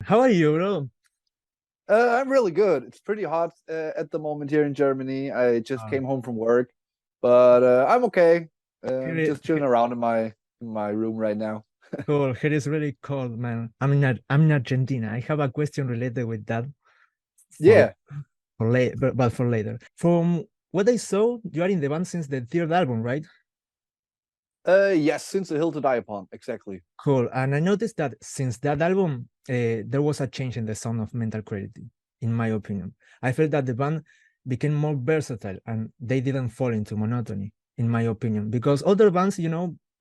How are you, bro? I'm really good. It's pretty hot at the moment here in Germany. I just Uh, came home from work, but I'm okay. here, Just chilling around in my room right now. cool. Here is really cold, man. I'm in Argentina. I have a question related with that for Yeah. later, but for later. From what I saw, you are in the band since the third album, right? Yes, since the hill to die upon, exactly. Cool. And I noticed that since that album, there was a change in the sound of Mental Clarity, in my opinion. I felt that the band became more versatile and they didn't fall into monotony, in my opinion, because other bands,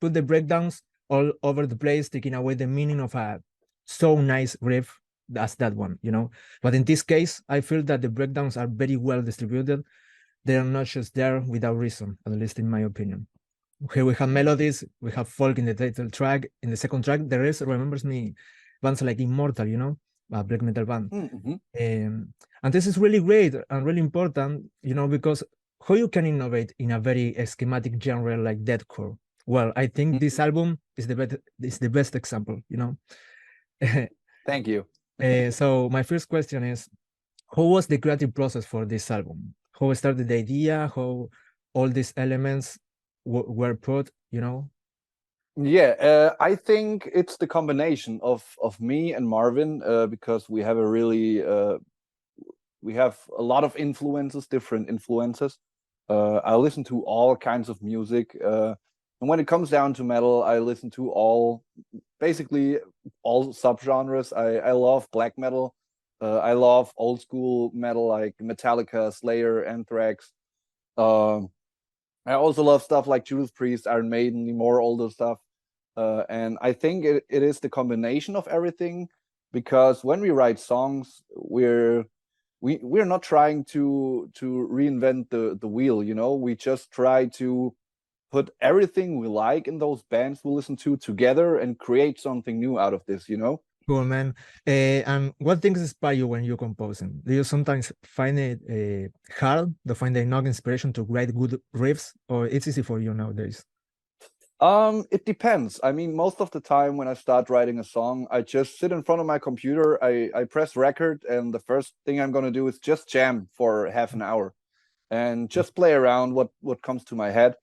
put the breakdowns all over the place, taking away the meaning of a so nice riff as that one. But in this case, I feel that the breakdowns are very well distributed. They are not just there without reason, at least in my opinion. Here we have melodies, we have folk in the title track. In the second track, the rest remembers me bands like Immortal, a black metal band. Mm-hmm. And this is really great and really important, because how you can innovate in a very schematic genre like deathcore. Well, I think this album is the best example. Thank you. So my first question is, how was the creative process for this album? How started the idea? How all these elements were put? Yeah, I think it's the combination of me and Marvin, because we have a lot of influences, different influences. I listen to all kinds of music, and when it comes down to metal, I listen to basically all subgenres. I love black metal. I love old school metal like Metallica, Slayer, Anthrax. Um, I also love stuff like Judas Priest, Iron Maiden, the more older stuff. And I think it is the combination of everything, because when we write songs, we're not trying to reinvent the wheel. We just try to put everything we like in those bands we listen to together and create something new out of this. Cool, man. And what things inspire you when you're composing? Do you sometimes find it hard to find enough inspiration to write good riffs, or it's easy for you nowadays? It depends. I mean, most of the time when I start writing a song, I just sit in front of my computer, I press record, and the first thing I'm gonna do is just jam for half an hour and just play around what comes to my head.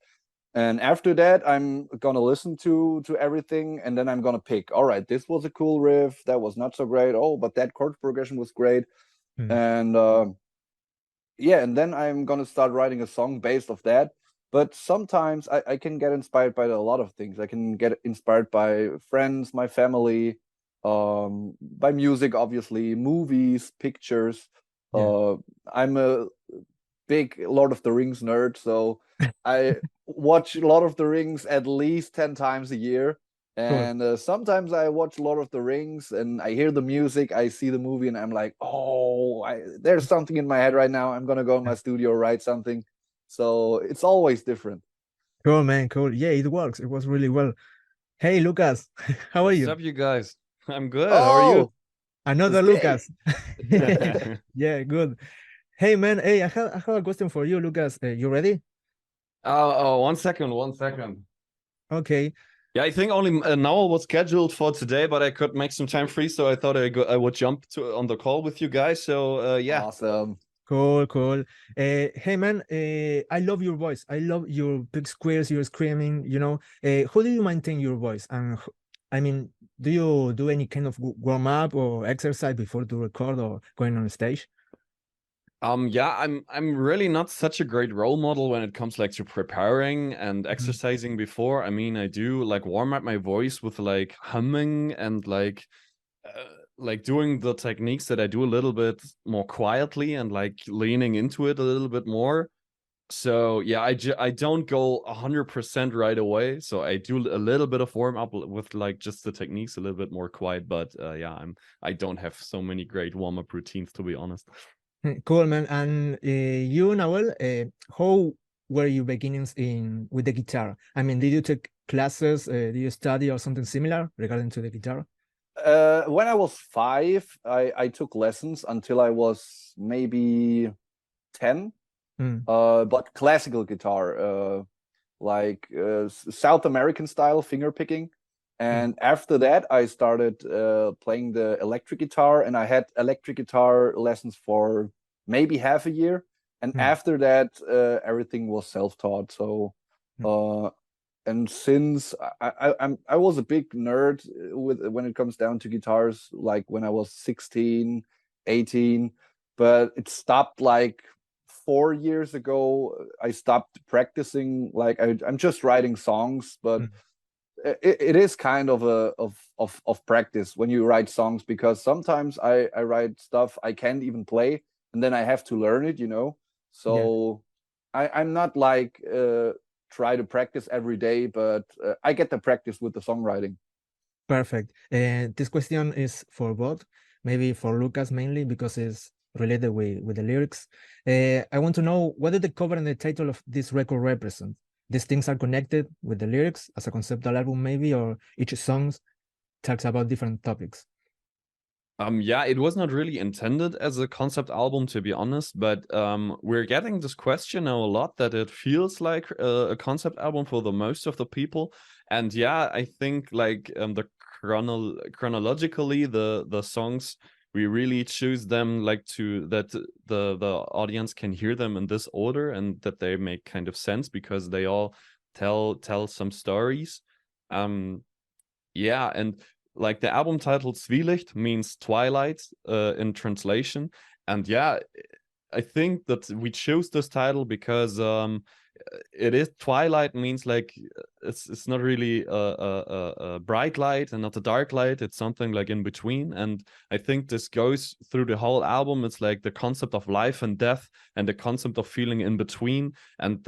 And after that, I'm gonna listen to everything, and then I'm gonna pick. All right, this was a cool riff. That was not so great. Oh, but that chord progression was great. Mm. And yeah, and then I'm gonna start writing a song based off that. But sometimes I can get inspired by a lot of things. I can get inspired by friends, my family, by music, obviously, movies, pictures. Yeah. I'm a big Lord of the Rings nerd, so I watch Lord of the Rings at least 10 times a year. Cool. And sometimes I watch Lord of the Rings and I hear the music, I see the movie, and I'm like, oh, there's something in my head right now. I'm gonna go in my studio, write something. So it's always different. Cool, man. Cool. Yeah, it works. It was really well. Hey, Lucas, how are What's you? up, you guys? I'm good. How are you? Oh, Another it's great. Lucas. Yeah, good. Hey, man. Hey, I have a question for you, Lucas. You ready? Oh, 1 second, 1 second. Okay. Yeah, I think only an hour was scheduled for today, but I could make some time free, so I thought I would jump on the call with you guys. So yeah. Awesome. Cool, cool. Hey, man, I love your voice. I love your big squares, your screaming. How do you maintain your voice? And I mean, do you do any kind of warm up or exercise before to record or going on stage? Yeah, I'm really not such a great role model when it comes like to preparing and exercising before. I mean, I do like warm up my voice with like humming and like doing the techniques that I do a little bit more quietly and like leaning into it a little bit more. So yeah, I don't go 100% right away. So I do a little bit of warm up with like just the techniques a little bit more quiet. But yeah, I don't have so many great warm up routines, to be honest. Cool, man. And you, Noel, how were your beginnings with the guitar? I mean, did you take classes? Did you study or something similar regarding to the guitar? When I was 5, I took lessons until I was maybe 10. But classical guitar, like South American style finger picking. And after that, I started playing the electric guitar, and I had electric guitar lessons for maybe half a year. And after that, everything was self-taught. So, and since I was a big nerd when it comes down to guitars, like when I was 16, 18, but it stopped like 4 years ago. I stopped practicing. Like I'm just writing songs, but it is kind of of practice when you write songs, because sometimes I write stuff I can't even play, and then I have to learn it, you know. So I'm not like try to practice every day, but I get the practice with the songwriting. Perfect. This question is for both, maybe for Lucas mainly because it's related with the lyrics. I want to know, what did the cover and the title of this record represent? These things are connected with the lyrics as a conceptual album maybe, or each song talks about different topics? Yeah, it was not really intended as a concept album, to be honest, but we're getting this question now a lot, that it feels like a concept album for the most of the people. And yeah, I think like the chronologically the songs, we really choose them like that the audience can hear them in this order, and that they make kind of sense because they all tell some stories. Yeah, and like the album title Zwielicht means twilight in translation. And yeah, I think that we chose this title because it is twilight, means like it's not really a bright light and not a dark light. It's something like in between. And I think this goes through the whole album. It's like the concept of life and death, and the concept of feeling in between, and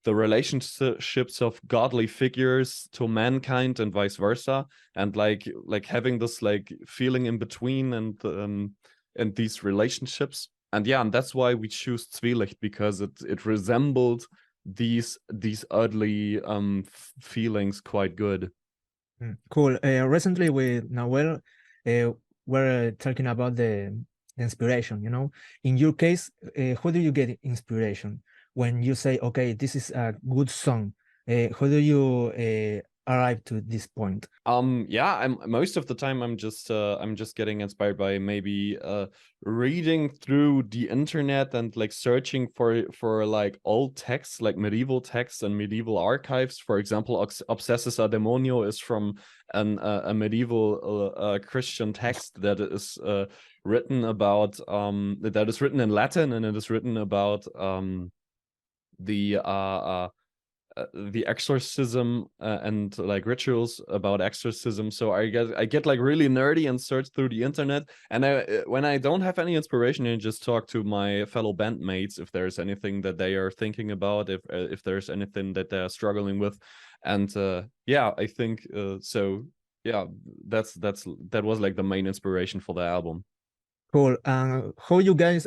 the relationships of godly figures to mankind and vice versa, and like having this like feeling in between, and these relationships. And yeah, and that's why we choose Zwielicht, because it resembled these earthly feelings quite good. Cool. Recently with Noel, we're talking about the inspiration, you know. In your case, how do you get inspiration? When you say, okay, this is a good song, how do you arrive to this point? Yeah, most of the time I'm just getting inspired by maybe reading through the internet and like searching for like old texts, like medieval texts and medieval archives. For example, Obsessus ad Demonio is from a medieval Christian text that is written about that is written in Latin, and it is written about the exorcism and like rituals about exorcism. So I get like really nerdy and search through the internet, and when I don't have any inspiration, I just talk to my fellow bandmates if there's anything that they are thinking about, if there's anything that they're struggling with. And yeah, I think so yeah, that was like the main inspiration for the album. Cool. How you guys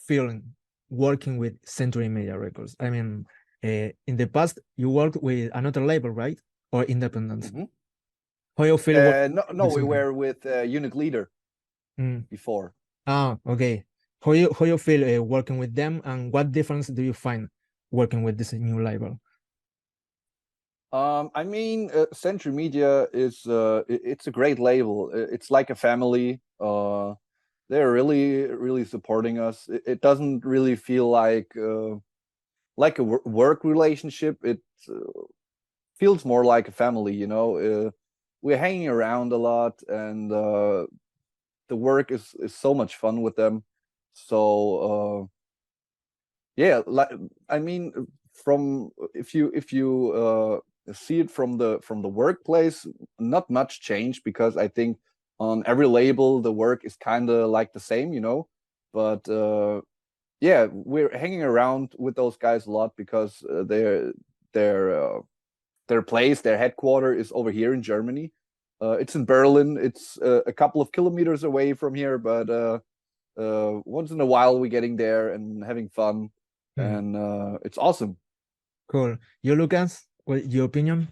feeling working with Century Media Records? I mean, in the past you worked with another label, right? Or independent? How you feel? No, we were with Unique Leader before. Ah, okay. How you feel working with them, and what difference do you find working with this new label? I mean, Century Media is it's a great label. It's like a family. They're really supporting us. It doesn't really feel like a work relationship. It feels more like a family, you know. We're hanging around a lot, and the work is so much fun with them. So yeah, like I mean, from if you see it from the workplace, not much change, because I think on every label the work is kind of like the same, you know. But yeah, we're hanging around with those guys a lot because their place, their headquarters is over here in Germany. It's in Berlin. It's a couple of kilometers away from here, but once in a while we're getting there and having fun, and it's awesome. Cool. You, Lucas, what your opinion?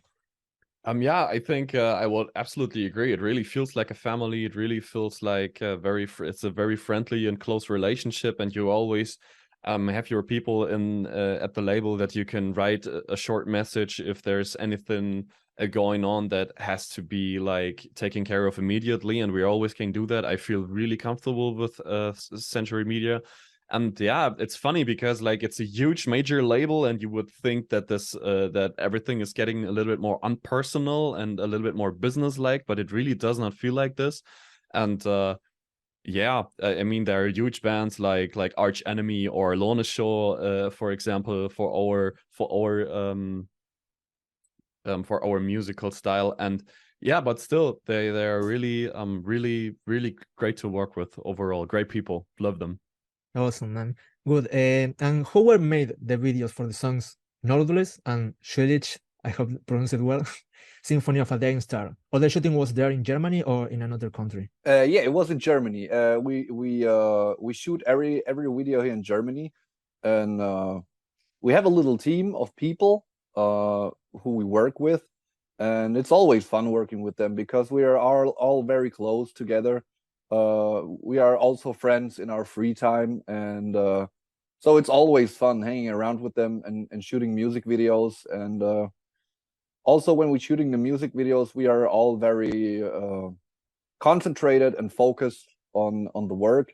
Yeah, I think I will absolutely agree. It really feels like a family. It really feels like it's a very friendly and close relationship, and you always have your people in at the label that you can write a short message if there's anything going on that has to be like taken care of immediately, and we always can do that. I feel really comfortable with Century Media. And yeah, it's funny because like it's a huge major label, and you would think that this that everything is getting a little bit more unpersonal and a little bit more business-like, but it really does not feel like this. And yeah, I mean, there are huge bands like Arch Enemy or Lone Show, for example, for our musical style. And yeah, but still, they are really really great to work with overall. Great people, love them. Awesome, man. Good. And who were made the videos for the songs Nordless and Schwedish, I hope I pronounced it well, Symphony of a Dying Star? Or the shooting was there in Germany or in another country? Yeah, it was in Germany. We shoot every video here in Germany, and we have a little team of people who we work with, and it's always fun working with them because we are all very close together. We are also friends in our free time, and so it's always fun hanging around with them and shooting music videos. And also when we're shooting the music videos, we are all very concentrated and focused on the work.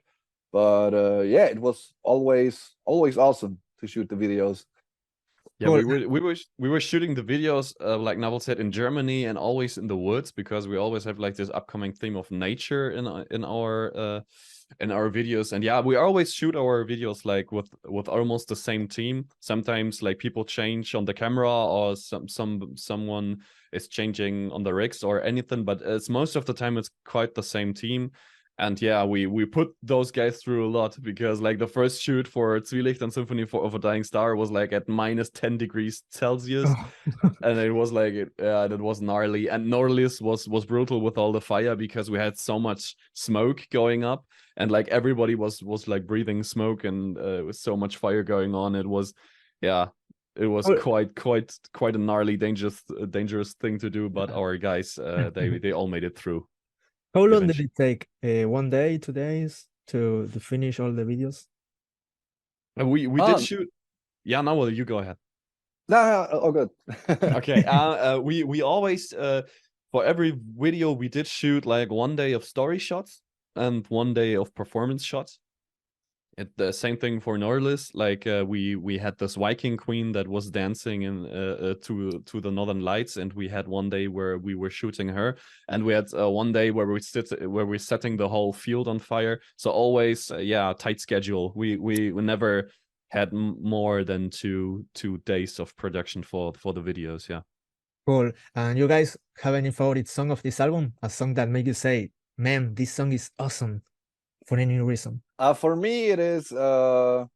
But yeah, it was always awesome to shoot the videos. Yeah, we were shooting the videos, like Naval said, in Germany and always in the woods, because we always have like this upcoming theme of nature in our videos. And yeah, we always shoot our videos like with almost the same team. Sometimes like people change on the camera, or someone is changing on the rigs or anything, but it's most of the time it's quite the same team. And yeah, we put those guys through a lot, because like the first shoot for Zwielicht and Symphony of a Dying Star was like at -10 degrees Celsius. And it was like, that was gnarly. And Norlis was brutal with all the fire, because we had so much smoke going up, and like everybody was like breathing smoke, and with so much fire going on. It was, yeah, it was quite a gnarly, dangerous thing to do. But our guys, they all made it through. How long did it take? 1 day, 2 days to finish all the videos? We did shoot. Yeah, no, well, you go ahead. No, oh, good. Okay. We always for every video we did shoot like 1 day of story shots and 1 day of performance shots. The same thing for Norlis. Like we had this Viking queen that was dancing in to the Northern Lights, and we had 1 day where we were shooting her, and we had 1 day where we're setting the whole field on fire. So always, yeah, tight schedule. We never had more than two days of production for the videos. Yeah. Cool. And you guys have any favorite song of this album? A song that make you say, "Man, this song is awesome," for any reason? For me, it is. I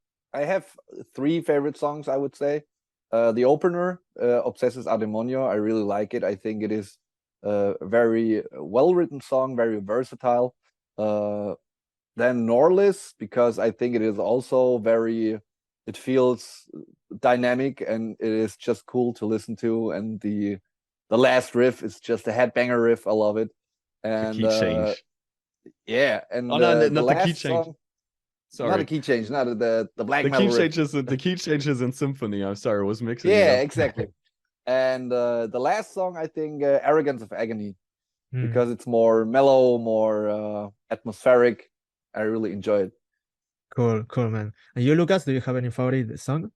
have 3 favorite songs, I would say. The opener, "Obsesses a Demonio," I really like it. I think it is a very well-written song, very versatile. Then Norlis, because I think it is also very. It feels dynamic, and it is just cool to listen to. And the last riff is just a headbanger riff. I love it. And the key change. Yeah, and oh no, the not last the key change. song, Sorry, not a key change, not the black metal riff. The key changes in Symphony. I'm sorry, I was mixing. Yeah, exactly. And the last song, I think, "Arrogance of Agony," because it's more mellow, more atmospheric. I really enjoy it. Cool, man. And you, Lucas, do you have any favorite song?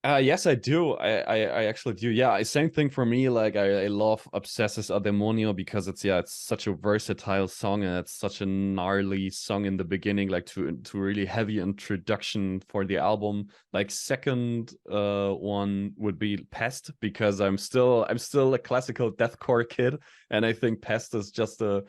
Yes, I do. I actually do. Yeah, same thing for me. Like I love "Obsesses a Demonio" because it's such a versatile song, and it's such a gnarly song in the beginning, like to really heavy introduction for the album. Like second one would be "Pest," because I'm still a classical deathcore kid, and I think "Pest" is just a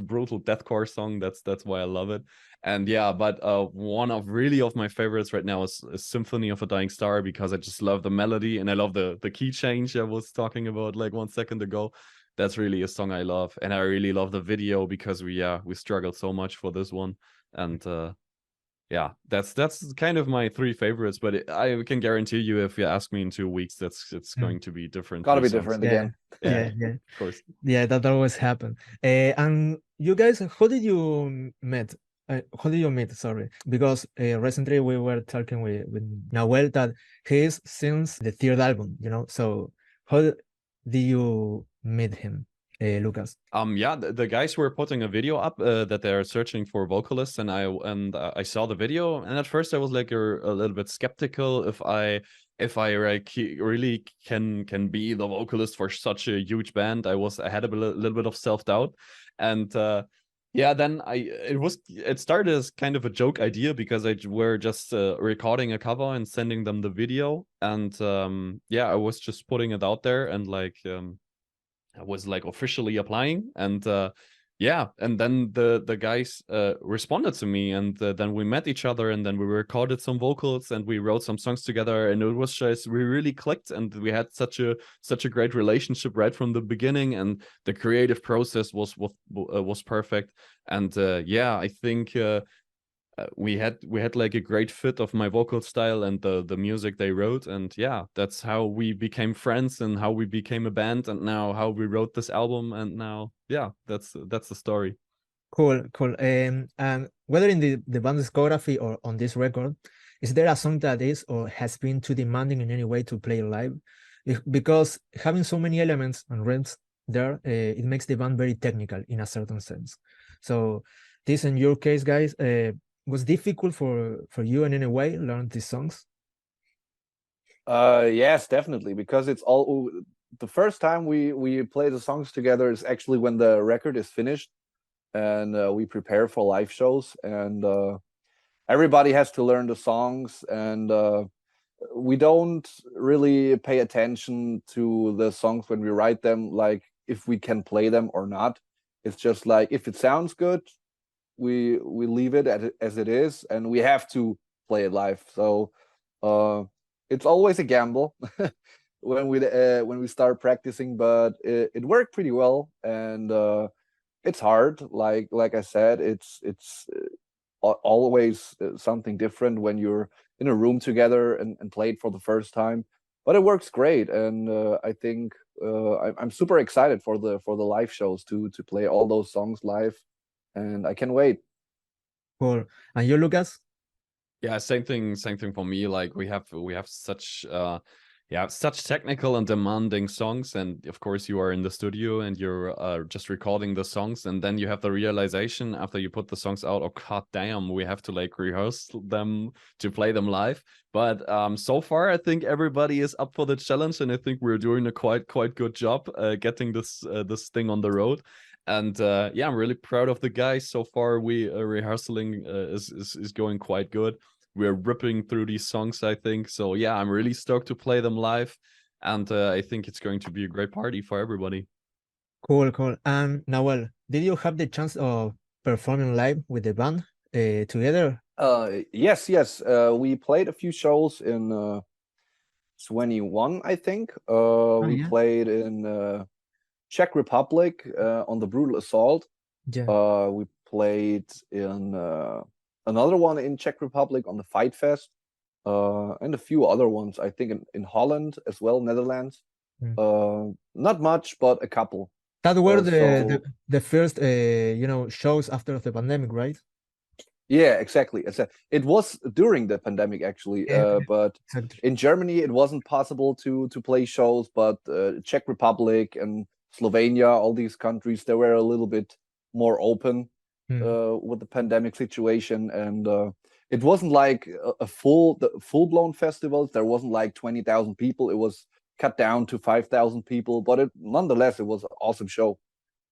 brutal deathcore song. That's why I love it. And yeah, but one of my favorites right now is "Symphony of a Dying Star," because I just love the melody, and I love the key change I was talking about like 1 second ago. That's really a song I love, and I really love the video, because we struggled so much for this one. And yeah, that's kind of my 3 favorites. But I can guarantee you, if you ask me in 2 weeks, it's going to be different. Gotta be different again. Yeah, of course. Yeah, that always happen. And you guys, how did you met? how do you meet? Sorry, because recently we were talking with Nahuel that he is since the third album, you know. So how do you meet him, Lucas? Yeah, the guys were putting a video up that they're searching for vocalists, and I saw the video, and at first I was like a little bit skeptical if I like really can be the vocalist for such a huge band. I had a little bit of self-doubt, and yeah, then it started as kind of a joke idea because we're just recording a cover and sending them the video, and yeah, I was just putting it out there, and like I was like officially applying, and yeah, and then the guys responded to me, and then we met each other, and then we recorded some vocals, and we wrote some songs together, and it was just, we really clicked, and we had such a great relationship right from the beginning, and the creative process was perfect, and yeah, I think we had like a great fit of my vocal style and the music they wrote, and yeah, that's how we became friends and how we became a band, and now how we wrote this album, and now yeah, that's the story. Cool. And whether in the band's discography or on this record, is there a song that is or has been too demanding in any way to play live? Because having so many elements and riffs there, it makes the band very technical in a certain sense. So this, in your case, guys, was difficult for you in any way learn these songs? Yes, definitely, because it's all the first time we play the songs together is actually when the record is finished, and we prepare for live shows, and everybody has to learn the songs, and we don't really pay attention to the songs when we write them, like if we can play them or not. It's just like if it sounds good, we leave it as it is, and we have to play it live. So it's always a gamble when we start practicing, but it worked pretty well, and it's hard. Like I said, it's always something different when you're in a room together and play it for the first time. But it works great, and I think I'm super excited for the live shows to play all those songs live, and I can't wait. Cool. And you, Lucas? Yeah, same thing for me. Like we have such such technical and demanding songs, and of course you are in the studio and you're just recording the songs, and then you have the realization after you put the songs out, oh god damn, we have to like rehearse them to play them live. But so far I think everybody is up for the challenge, and I think we're doing a quite good job getting this thing on the road. And yeah, I'm really proud of the guys so far. We rehearsing is going quite good. We're ripping through these songs, I think. So yeah, I'm really stoked to play them live, and I think it's going to be a great party for everybody. Cool. And Nahuel, did you have the chance of performing live with the band together? Yes. We played a few shows in 21, I think. We played in Czech Republic on the Brutal Assault. Yeah. We played in another one in Czech Republic on the Fight Fest, and a few other ones, I think in Holland as well, Netherlands. Not much, but a couple. That were the first shows after the pandemic, right? Yeah, exactly. It was during the pandemic actually, but exactly. In Germany it wasn't possible to play shows, but Czech Republic and Slovenia, all these countries, they were a little bit more open with the pandemic situation, and it wasn't like a full-blown festival. There wasn't like 20,000 people. It was cut down to 5,000 people, but nonetheless it was an awesome show.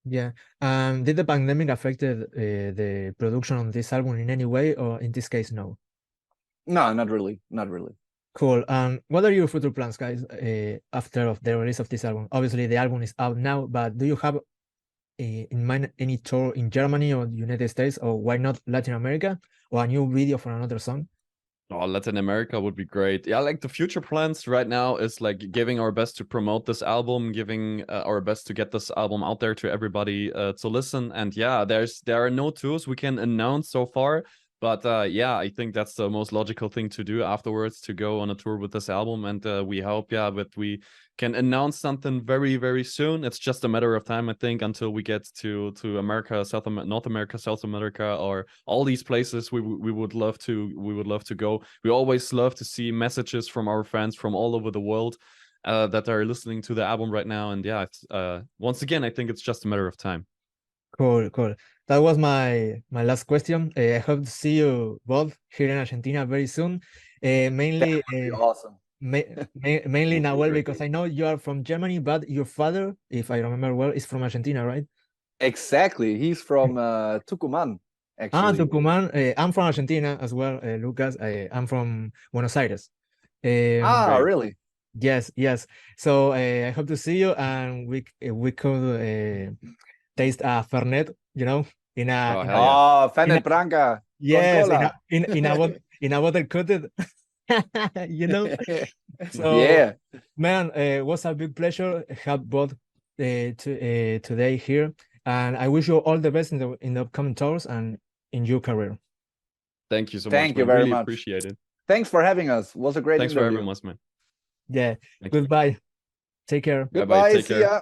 Yeah. Did the pandemic affected the production on this album in any way, or in this case, no? No, not really. Cool. What are your future plans, guys, after the release of this album? Obviously, the album is out now, but do you have in mind any tour in Germany or the United States, or why not Latin America, or a new video for another song? Oh, Latin America would be great. Yeah, like the future plans right now is like giving our best to promote this album, giving our best to get this album out there to everybody to listen. And yeah, there are no tours we can announce so far, But yeah, I think that's the most logical thing to do afterwards, to go on a tour with this album. And we hope, yeah, that we can announce something very, very soon. It's just a matter of time, I think, until we get to America, North America, South America, or all these places we would love to go. We always love to see messages from our fans from all over the world that are listening to the album right now. And yeah, once again, I think it's just a matter of time. Cool. That was my last question. I hope to see you both here in Argentina very soon. Mainly, That would be awesome. mainly Nahuel, because I know you are from Germany, but your father, if I remember well, is from Argentina, right? Exactly. He's from Tucumán, actually. Tucumán. I'm from Argentina as well, Lucas. I'm from Buenos Aires. Really? Yes. So I hope to see you, and we could taste a Fernet, in a Fernet Branca. yes, Con cola. in a bottle coated, So Yeah. man, it was a big pleasure have both today here, and I wish you all the best in the upcoming tours and in your career. Thank you so much. Thank you man. very Really much. Appreciate it. Thanks for having us. It was a great Thanks interview. for having us, man. Yeah. Thank you. Goodbye. Take care. Goodbye. Take See care. ya.